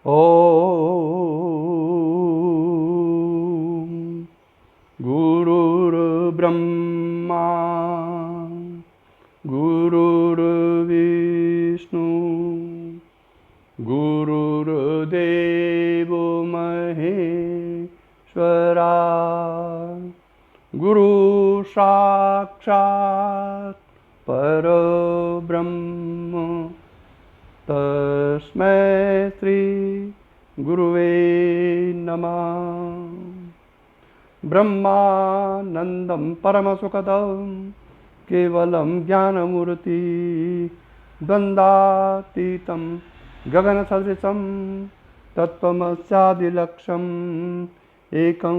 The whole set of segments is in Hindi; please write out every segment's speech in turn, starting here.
ॐ गुरुर्ब्रह्मा गुरुर्विष्णु गुरुर्देवो महेश्वरा गुरु साक्षात् परब्रह्म तस्मै श्री गुरुवे नमः। ब्रह्मानन्दं परमसुखदं केवलं ज्ञानमूर्ति द्वन्द्वातीतं गगनसदृशं तत्त्वमस्यादिलक्ष्यम् एकं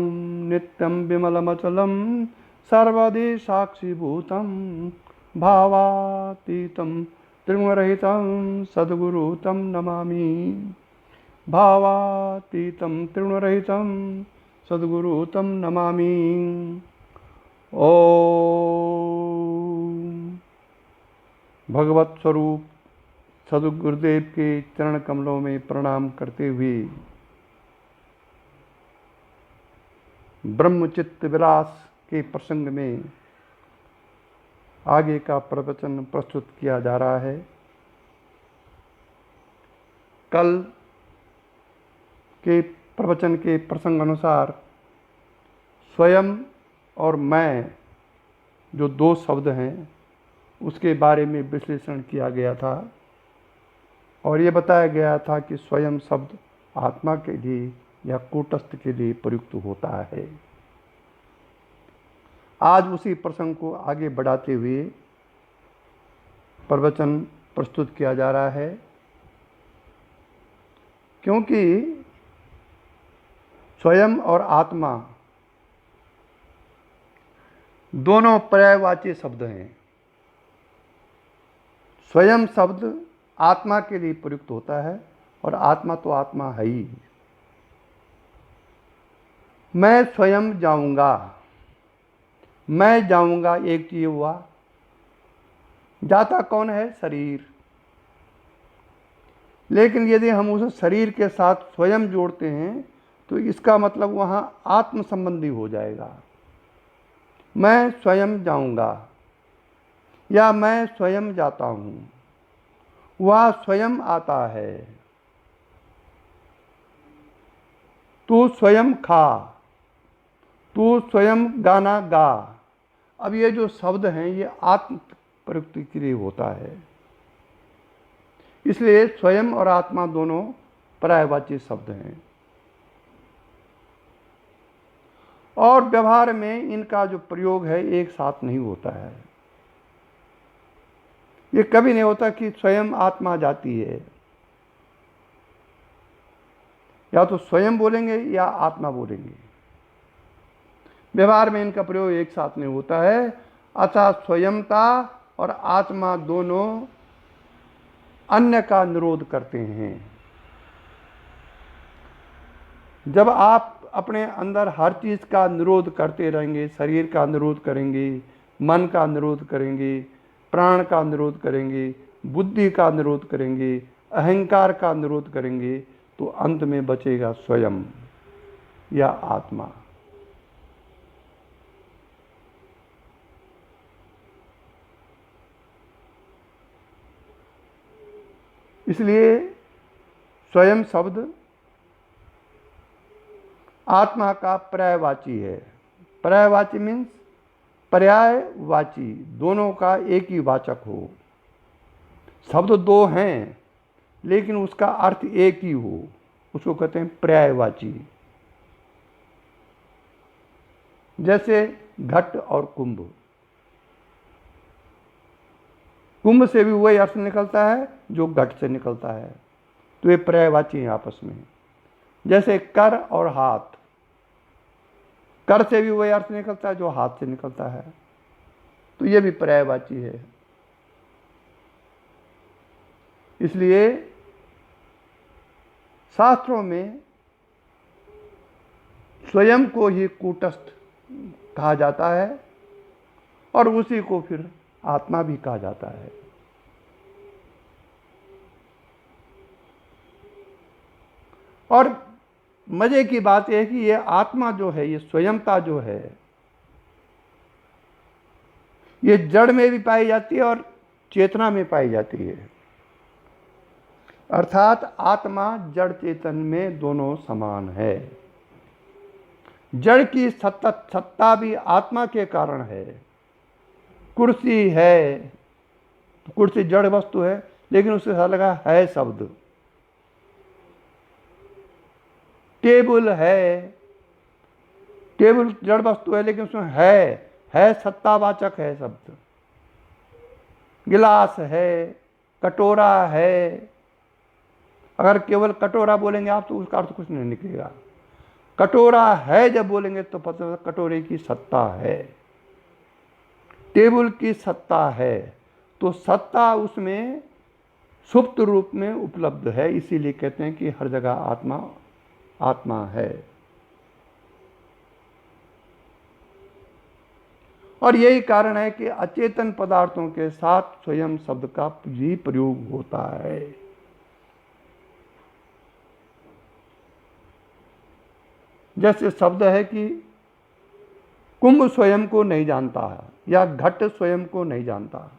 नित्यं विमलमचलं सर्वदि साक्षिभूतं भावातीतं त्रिगुणरहितं सद्गुरु तं नमामि। भावातीतं त्रिगुणरहितं सद्गुरु तं नमामि। ओम भगवत स्वरूप सद्गुरुदेव के चरण कमलों में प्रणाम करते हुए ब्रह्मचित्त विलास के प्रसंग में आगे का प्रवचन प्रस्तुत किया जा रहा है। कल के प्रवचन के प्रसंग अनुसार स्वयं और मैं जो दो शब्द हैं उसके बारे में विश्लेषण किया गया था और ये बताया गया था कि स्वयं शब्द आत्मा के लिए या कूटस्थ के लिए प्रयुक्त होता है। आज उसी प्रसंग को आगे बढ़ाते हुए प्रवचन प्रस्तुत किया जा रहा है, क्योंकि स्वयं और आत्मा दोनों पर्यायवाची शब्द हैं। स्वयं शब्द आत्मा के लिए प्रयुक्त होता है और आत्मा तो आत्मा है ही। मैं स्वयं जाऊंगा, मैं जाऊंगा एक चीज हुआ, जाता कौन है? शरीर। लेकिन यदि हम उस शरीर के साथ स्वयं जोड़ते हैं तो इसका मतलब वहाँ आत्म संबंधी हो जाएगा। मैं स्वयं जाऊंगा या मैं स्वयं जाता हूँ, वह स्वयं आता है। तू स्वयं खा, तू स्वयं गाना गा। अब ये जो शब्द हैं ये आत्म प्रयुक्ति के लिए होता है, इसलिए स्वयं और आत्मा दोनों पर्यायवाची शब्द हैं और व्यवहार में इनका जो प्रयोग है एक साथ नहीं होता है। ये कभी नहीं होता कि स्वयं आत्मा जाती है, या तो स्वयं बोलेंगे या आत्मा बोलेंगे। व्यवहार में इनका प्रयोग एक साथ नहीं होता है। अतः स्वयंता और आत्मा दोनों अन्य का निरोध करते हैं। जब आप अपने अंदर हर चीज का निरोध करते रहेंगे, शरीर का निरोध करेंगे, मन का निरोध करेंगे, प्राण का निरोध करेंगे, बुद्धि का निरोध करेंगे, अहंकार का निरोध करेंगे, तो अंत में बचेगा स्वयं या आत्मा। इसलिए स्वयं शब्द आत्मा का पर्यायवाची है। पर्यायवाची मीन्स पर्यायवाची, दोनों का एक ही वाचक हो। शब्द दो हैं लेकिन उसका अर्थ एक ही हो, उसको कहते हैं पर्यायवाची। जैसे घट और कुंभ, कुंभ से भी वही अर्थ निकलता है जो घट से निकलता है, तो ये पर्यायवाची हैं आपस में। जैसे कर और हाथ, कर से भी वही अर्थ निकलता है जो हाथ से निकलता है, तो ये भी पर्यायवाची है। इसलिए शास्त्रों में स्वयं को ही कूटस्थ कहा जाता है और उसी को फिर आत्मा भी कहा जाता है। और मजे की बात यह है कि ये आत्मा जो है, ये स्वयंता जो है, ये जड़ में भी पाई जाती है और चेतना में पाई जाती है। अर्थात आत्मा जड़ चेतन में दोनों समान है। जड़ की सत्ता भी आत्मा के कारण है। कुर्सी है तो कुर्सी जड़ वस्तु है, लेकिन उसके साथ लगा है शब्द। टेबल है, टेबल जड़ वस्तु है, लेकिन उसमें है सत्तावाचक है शब्द। गिलास है, कटोरा है। अगर केवल कटोरा बोलेंगे आप तो उसका अर्थ कुछ नहीं निकलेगा। कटोरा है जब बोलेंगे तो पता चलता कटोरे की सत्ता है, टेबल की सत्ता है। तो सत्ता उसमें सुप्त रूप में उपलब्ध है, इसीलिए कहते हैं कि हर जगह आत्मा आत्मा है। और यही कारण है कि अचेतन पदार्थों के साथ स्वयं शब्द का भी प्रयोग होता है। जैसे शब्द है कि कुंभ स्वयं को नहीं जानता है या घट स्वयं को नहीं जानता।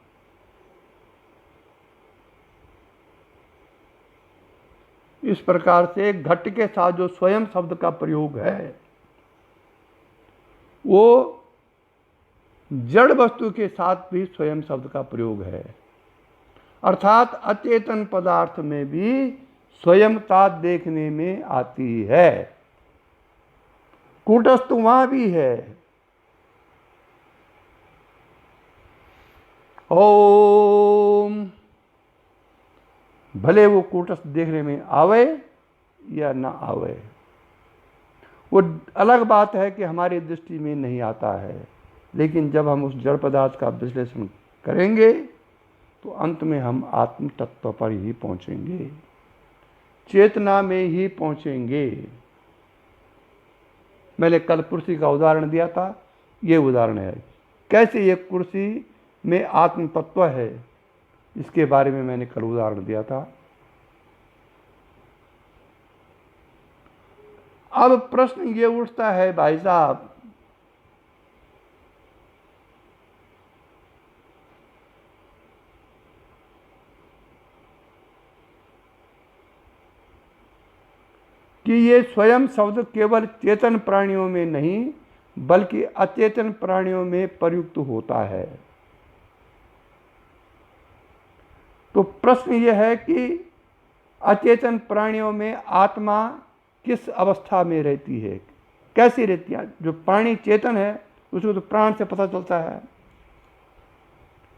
इस प्रकार से घट के साथ जो स्वयं शब्द का प्रयोग है वो जड़ वस्तु के साथ भी स्वयं शब्द का प्रयोग है। अर्थात अचेतन पदार्थ में भी स्वयंता देखने में आती है। कूटस्थ वहां भी है। ओम, भले वो कूटस्थ देखने में आवे या ना आवे, वो अलग बात है कि हमारी दृष्टि में नहीं आता है। लेकिन जब हम उस जड़ पदार्थ का विश्लेषण करेंगे तो अंत में हम आत्म तत्व पर ही पहुंचेंगे, चेतना में ही पहुंचेंगे। मैंने कल कुर्सी का उदाहरण दिया था, ये उदाहरण है कैसे ये कुर्सी में आत्म तत्व है, इसके बारे में मैंने कल उदाहरण दिया था। अब प्रश्न ये उठता है भाई साहब, कि ये स्वयं शब्द केवल चेतन प्राणियों में नहीं बल्कि अचेतन प्राणियों में प्रयुक्त होता है। तो प्रश्न यह है कि अचेतन प्राणियों में आत्मा किस अवस्था में रहती है, कैसी रहती है। जो प्राणी चेतन है उसको तो प्राण से पता चलता है,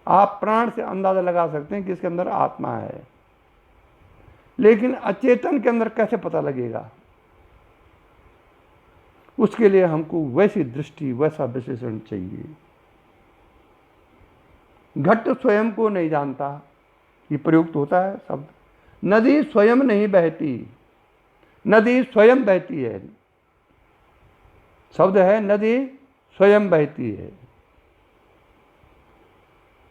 आप प्राण से अंदाजा लगा सकते हैं कि इसके अंदर आत्मा है। लेकिन अचेतन के अंदर कैसे पता लगेगा, उसके लिए हमको वैसी दृष्टि, वैसा विश्लेषण चाहिए। घट स्वयं को नहीं जानता, ये प्रयुक्त होता है शब्द। नदी स्वयं नहीं बहती, नदी स्वयं बहती है। शब्द है नदी स्वयं बहती है।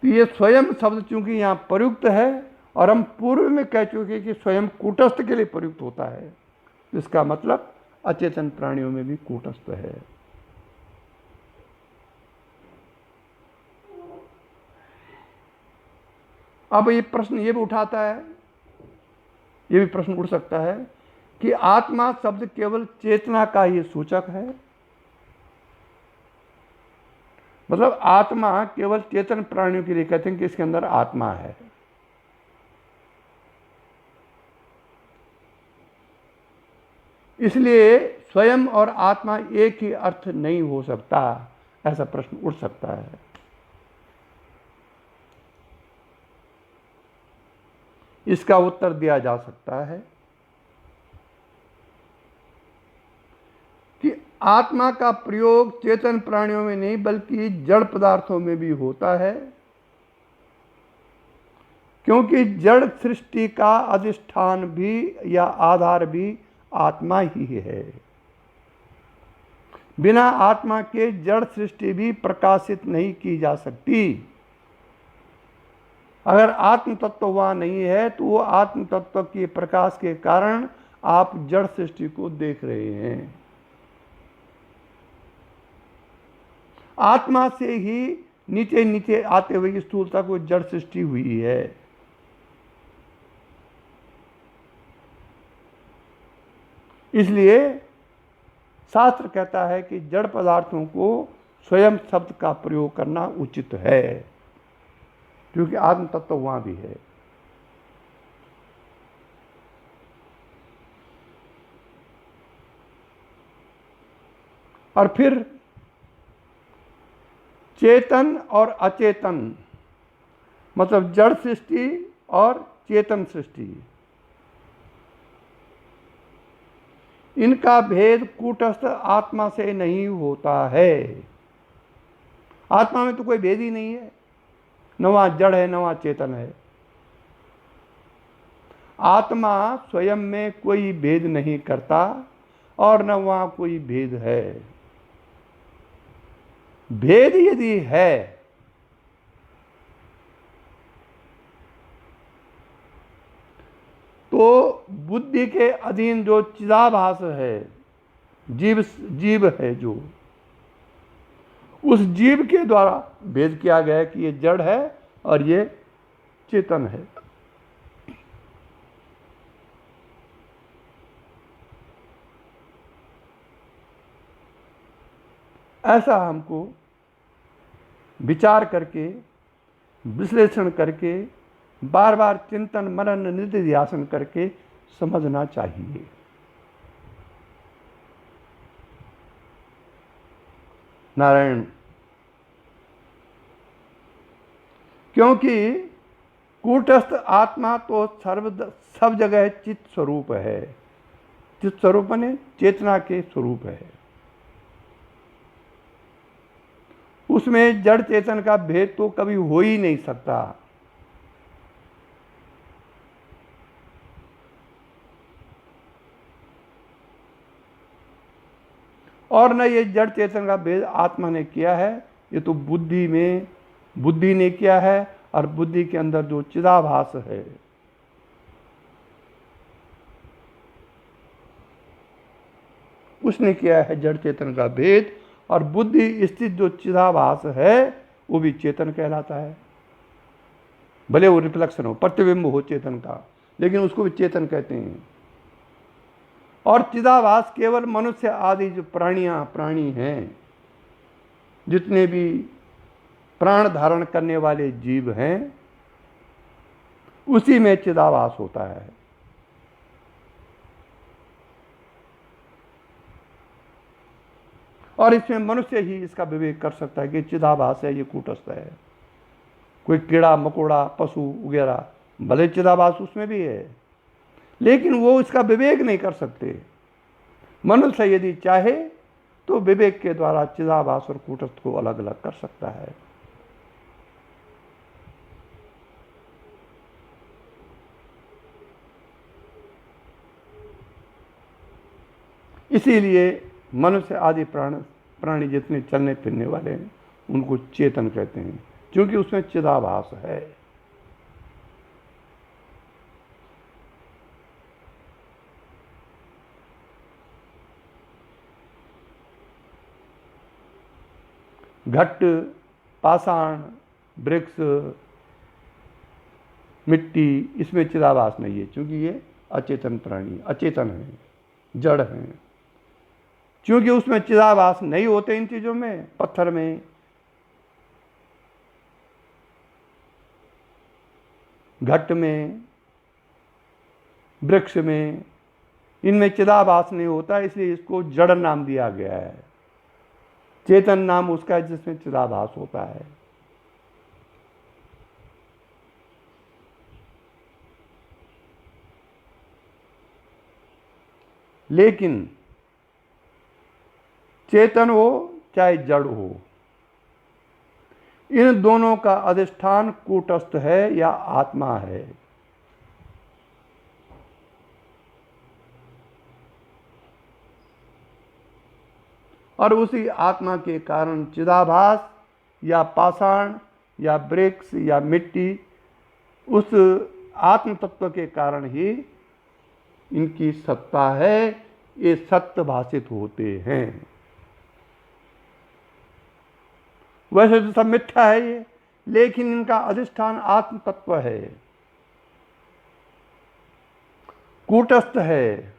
तो ये स्वयं शब्द चूंकि यहाँ प्रयुक्त है और हम पूर्व में कह चुके कि स्वयं कूटस्थ के लिए प्रयुक्त होता है, इसका मतलब अचेतन प्राणियों में भी कूटस्थ है। अब ये प्रश्न ये भी उठाता है, ये भी प्रश्न उठ सकता है कि आत्मा शब्द केवल चेतना का ही सूचक है, मतलब आत्मा केवल चेतन प्राणियों के लिए कहते हैं कि इसके अंदर आत्मा है। इसलिए स्वयं और आत्मा एक ही अर्थ नहीं हो सकता, ऐसा प्रश्न उठ सकता है। इसका उत्तर दिया जा सकता है कि आत्मा का प्रयोग चेतन प्राणियों में नहीं बल्कि जड़ पदार्थों में भी होता है, क्योंकि जड़ सृष्टि का अधिष्ठान भी या आधार भी आत्मा ही है। बिना आत्मा के जड़ सृष्टि भी प्रकाशित नहीं की जा सकती। अगर आत्म तत्व वहां नहीं है तो वो आत्म तत्व के प्रकाश के कारण आप जड़ सृष्टि को देख रहे हैं। आत्मा से ही नीचे नीचे आते हुए स्थूलता को जड़ सृष्टि हुई है। इसलिए शास्त्र कहता है कि जड़ पदार्थों को स्वयं शब्द का प्रयोग करना उचित है, क्योंकि आत्म तत्व वहां भी है। और फिर चेतन और अचेतन, मतलब जड़ सृष्टि और चेतन सृष्टि, इनका भेद कूटस्थ आत्मा से नहीं होता है। आत्मा में तो कोई भेद ही नहीं है, न वहां जड़ है न वहां चेतन है। आत्मा स्वयं में कोई भेद नहीं करता और न वहां कोई भेद है। भेद यदि है तो बुद्धि के अधीन जो चिदाभास है, जीव है, जो उस जीव के द्वारा भेद किया गया है कि ये जड़ है और ये चेतन है। ऐसा हमको विचार करके, विश्लेषण करके, बार बार चिंतन मनन निधिध्यासन करके समझना चाहिए। नारायण। क्योंकि कूटस्थ आत्मा तो सब जगह चित्त स्वरूप है। चित्त स्वरूप माने चेतना के स्वरूप है। उसमें जड़ चेतन का भेद तो कभी हो ही नहीं सकता। और न ये जड़ चेतन का भेद आत्मा ने किया है, ये तो बुद्धि ने किया है। और बुद्धि के अंदर जो चिदाभास है, उसने किया है जड़ चेतन का भेद। और बुद्धि स्थित जो चिदाभास है वो भी चेतन कहलाता है। भले वो रिफ्लेक्शन हो, प्रतिबिंब हो चेतन का, लेकिन उसको भी चेतन कहते हैं। और चिदाभास केवल मनुष्य आदि जो प्राणी हैं, जितने भी प्राण धारण करने वाले जीव हैं, उसी में चिदाभास होता है। और इसमें मनुष्य ही इसका विवेक कर सकता है कि चिदाभास है, ये कूटस्थ है। कोई कीड़ा मकोड़ा पशु वगैरह, भले चिदाभास उसमें भी है, लेकिन वो इसका विवेक नहीं कर सकते। मनुष्य यदि चाहे तो विवेक के द्वारा चिदाभास और कूटस्थ को अलग अलग कर सकता है। इसीलिए मनुष्य आदि प्राणी जितने चलने फिरने वाले हैं उनको चेतन कहते हैं, क्योंकि उसमें चिदाभास है। घट, पाषाण, वृक्ष, मिट्टी, इसमें चिदाभास नहीं है, क्योंकि ये अचेतन प्राणी, अचेतन है, जड़ हैं। क्योंकि उसमें चिदाभास नहीं होते इन चीजों में, पत्थर में, घट में, वृक्ष में, इनमें चिदाभास नहीं होता, इसलिए इसको जड़ नाम दिया गया है। चेतन नाम उसका है जिसमें चिदाभास होता है। लेकिन चेतन हो चाहे जड़ हो, इन दोनों का अधिष्ठान कूटस्थ है या आत्मा है। और उसी आत्मा के कारण चिदाभास या पाषाण या वृक्ष या मिट्टी, उस आत्म तत्व के कारण ही इनकी सत्ता है, ये सत्य भाषित होते हैं। वैसे तो सब मिथ्या है ये, लेकिन इनका अधिष्ठान आत्म तत्व है, कूटस्थ है।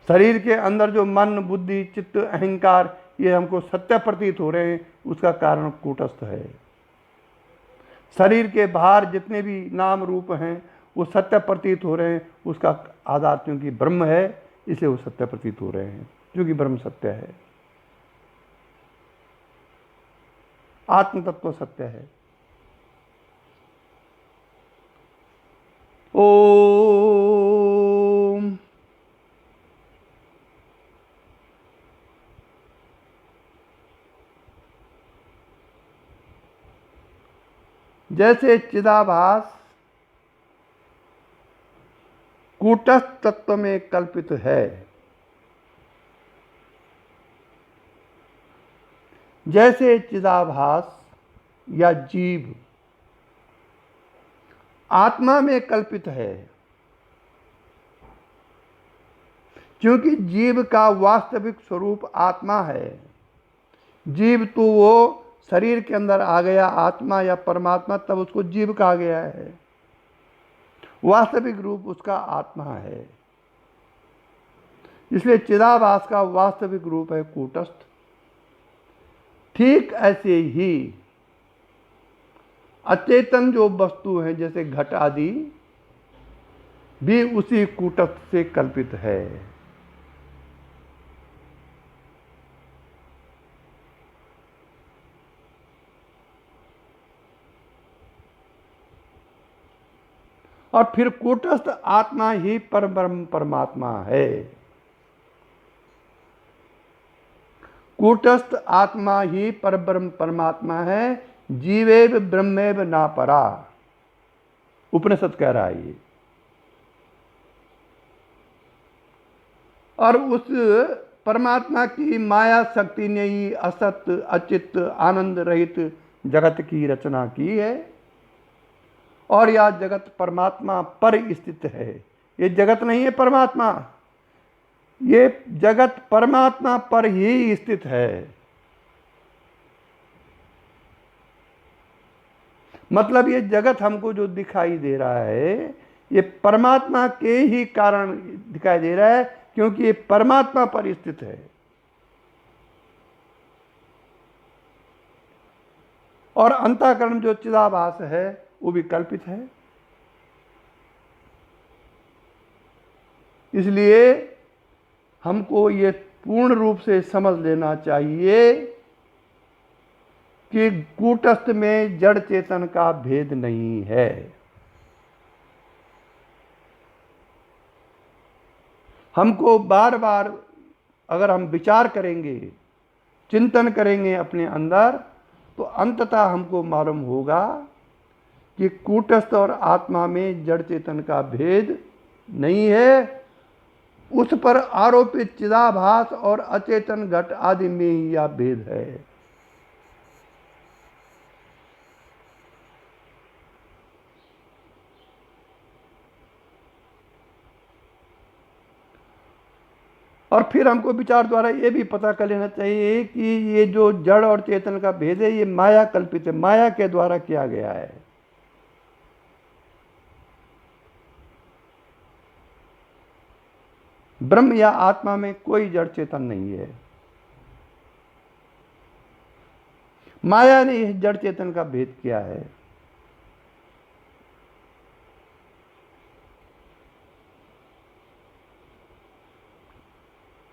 शरीर के अंदर जो मन, बुद्धि, चित्त, अहंकार ये हमको सत्य प्रतीत हो रहे हैं, उसका कारण कूटस्थ है। शरीर के बाहर जितने भी नाम रूप हैं वो सत्य प्रतीत हो रहे हैं, उसका आधार क्योंकि ब्रह्म है, इसलिए वो सत्य प्रतीत हो रहे हैं, क्योंकि ब्रह्म सत्य है, आत्म तत्व सत्य है। ओम। जैसे चिदाभास कूटस्थ तत्व में कल्पित है, जैसे चिदाभास या जीव आत्मा में कल्पित है, क्योंकि जीव का वास्तविक स्वरूप आत्मा है। जीव तो वो शरीर के अंदर आ गया, आत्मा या परमात्मा, तब उसको जीव कहा गया है। वास्तविक रूप उसका आत्मा है, इसलिए चिदाभास का वास्तविक रूप है कूटस्थ। ठीक ऐसे ही अचेतन जो वस्तु हैं जैसे घट आदि भी उसी कूटस्थ से कल्पित है। और फिर कूटस्थ आत्मा ही परब्रह्म परमात्मा है। कूटस्थ आत्मा ही परब्रह्म परमात्मा है। जीवेव ब्रह्मेव ना परा, उपनिषद कह रहा है ये। और उस परमात्मा की माया शक्ति ने ही असत, अचित, आनंद रहित जगत की रचना की है, और यह जगत परमात्मा पर स्थित है। ये जगत नहीं है परमात्मा, ये जगत परमात्मा पर ही स्थित है। मतलब ये जगत हमको जो दिखाई दे रहा है ये परमात्मा के ही कारण दिखाई दे रहा है, क्योंकि ये परमात्मा पर स्थित है। और अंतःकरण जो चिदाभास है वो भी कल्पित है। इसलिए हमको ये पूर्ण रूप से समझ लेना चाहिए कि कूटस्थ में जड़ चेतन का भेद नहीं है। हमको बार बार अगर हम विचार करेंगे, चिंतन करेंगे अपने अंदर, तो अंततः हमको मालूम होगा कि कूटस्थ और आत्मा में जड़ चेतन का भेद नहीं है। उस पर आरोपित चिदाभास और अचेतन घट आदि में ही यह भेद है। और फिर हमको विचार द्वारा ये भी पता कर लेना चाहिए कि ये जो जड़ और चेतन का भेद है ये माया कल्पित है, माया के द्वारा किया गया है। ब्रह्म या आत्मा में कोई जड़ चेतन नहीं है। माया ने इस जड़ चेतन का भेद किया है।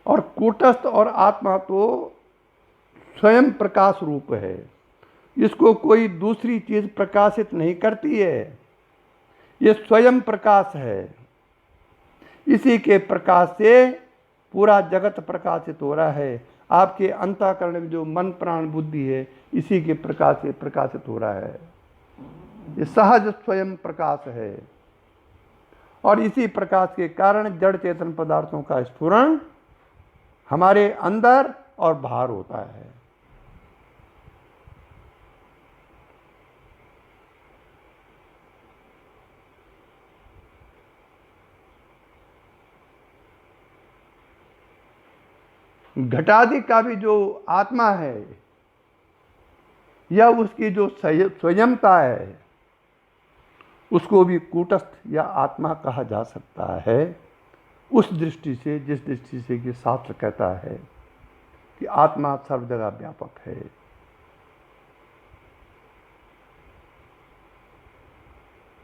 और कूटस्थ और आत्मा तो स्वयं प्रकाश रूप है, इसको कोई दूसरी चीज प्रकाशित नहीं करती है। ये स्वयं प्रकाश है, इसी के प्रकाश से पूरा जगत प्रकाशित हो रहा है। आपके अंतःकरण में जो मन, प्राण, बुद्धि है, इसी के प्रकाश से प्रकाशित हो रहा है। ये सहज स्वयं प्रकाश है, और इसी प्रकाश के कारण जड़ चेतन पदार्थों का स्फुरण हमारे अंदर और बाहर होता है। घटादि का भी जो आत्मा है या उसकी जो स्वयंता है, उसको भी कूटस्थ या आत्मा कहा जा सकता है, उस दृष्टि से, जिस दृष्टि से कि शास्त्र कहता है कि आत्मा सर्व जगह व्यापक है।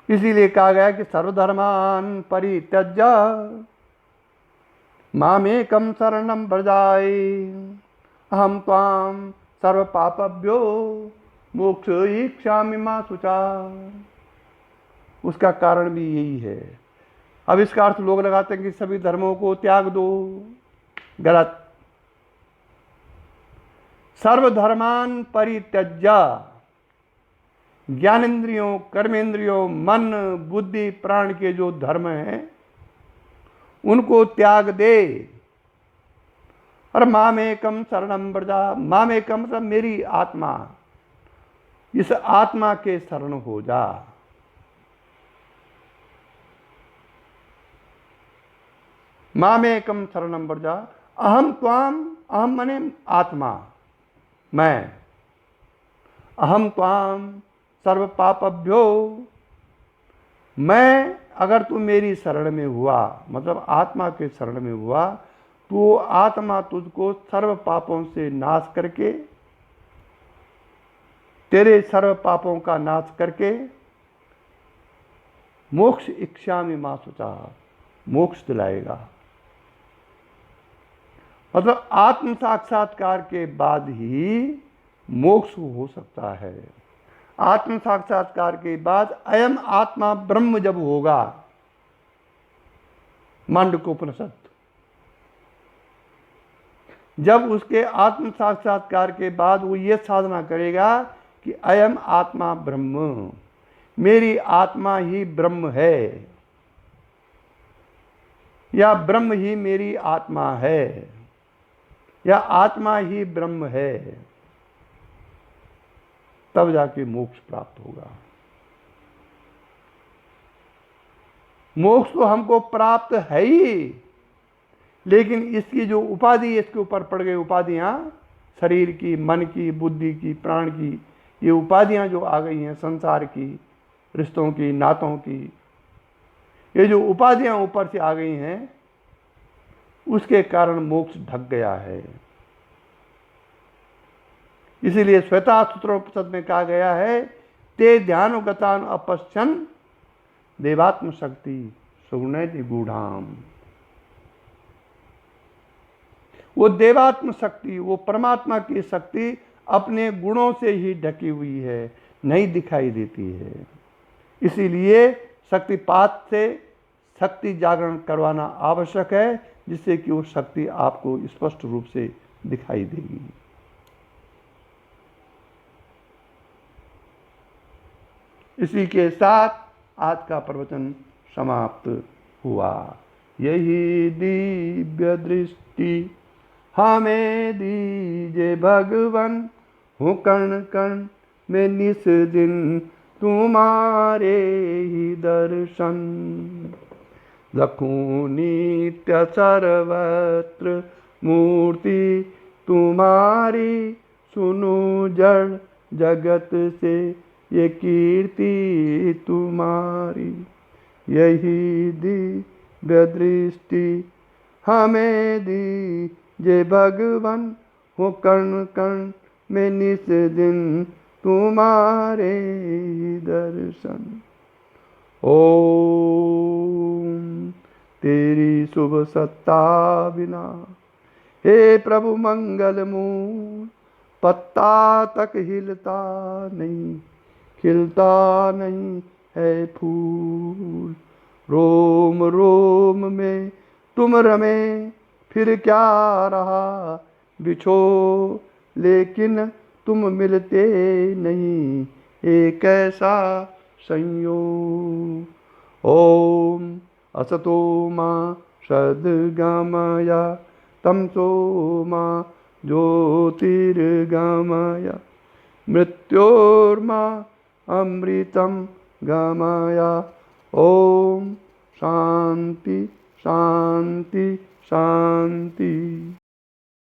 इसीलिए कहा गया कि सर्वधर्मान परित्यज्य मामेकं शरणं व्रजाय अहं त्वां सर्व पापभ्यो मोक्षयिष्यामि मा शुचा। उसका कारण भी यही है। अब इसका अर्थ लोग लगाते हैं कि सभी धर्मों को त्याग दो। गलत। सर्वधर्मान परित्यज्य, ज्ञानेन्द्रियों, कर्मेंद्रियों, मन, बुद्धि, प्राण के जो धर्म हैं उनको त्याग दे और मामेकं शरणं व्रजा। मामेकं मतलब मेरी आत्मा, इस आत्मा के शरण हो जा। मामेकं शरणं व्रजा अहम त्वाम, अहम मने आत्मा, मैं, अहम त्वाम सर्व पापभ्यो, मैं अगर तू मेरी शरण में हुआ, मतलब आत्मा के शरण में हुआ, तो आत्मा तुझको सर्व पापों से नाश करके, तेरे सर्व पापों का नाश करके मोक्ष इच्छामि मा शुचा, मोक्ष दिलाएगा। मतलब आत्म साक्षात्कार के बाद ही मोक्ष हो सकता है। आत्म साक्षात्कार के बाद अयम आत्मा ब्रह्म जब होगा, मांडूक्योपनिषद, जब उसके आत्म साक्षात्कार के बाद वो ये साधना करेगा कि अयम आत्मा ब्रह्म, मेरी आत्मा ही ब्रह्म है या ब्रह्म ही मेरी आत्मा है या आत्मा ही ब्रह्म है, तब जाके मोक्ष प्राप्त होगा। मोक्ष तो हमको प्राप्त है ही, लेकिन इसकी जो उपाधि इसके ऊपर पड़ गई, उपाधियां शरीर की, मन की, बुद्धि की, प्राण की, ये उपाधियां जो आ गई हैं संसार की, रिश्तों की, नातों की, ये जो उपाधियां ऊपर से आ गई हैं, उसके कारण मोक्ष ढक गया है। इसीलिए श्वेतासूत्रोपनिषद में कहा गया है, ते ध्यानुगतान अपश्यन देवात्म शक्ति सुगुणैति गूढ़ाम। वो देवात्म शक्ति, वो परमात्मा की शक्ति अपने गुणों से ही ढकी हुई है, नहीं दिखाई देती है। इसीलिए शक्तिपात से शक्ति जागरण करवाना आवश्यक है, जिससे कि वो शक्ति आपको स्पष्ट रूप से दिखाई देगी। इसी के साथ आज का प्रवचन समाप्त हुआ। यही दिव्य दृष्टि हमें दीजे भगवन, हूँ कण कण में निस दिन तुम्हारे ही दर्शन। रखूं नित्य सर्वत्र मूर्ति तुम्हारी, सुनूं जड़ जगत से ये कीर्ति तुम्हारी। यही दिव्य दृष्टि हमें दीजे भगवन, हो कण कण में निस दिन तुम्हारे दर्शन। ओम तेरी शुभ सत्ता बिना हे प्रभु मंगल मूल, पत्ता तक हिलता नहीं, खिलता नहीं है फूल। रोम रोम में तुम रमे, फिर क्या रहा बिछो, लेकिन तुम मिलते नहीं, एक ऐसा संयोग। ओम असतो मा सद्गमय, तमसो मा ज्योतिर्गमय, मृत्योर्मा अमृतम गमय। ओम शांति शांति शांति।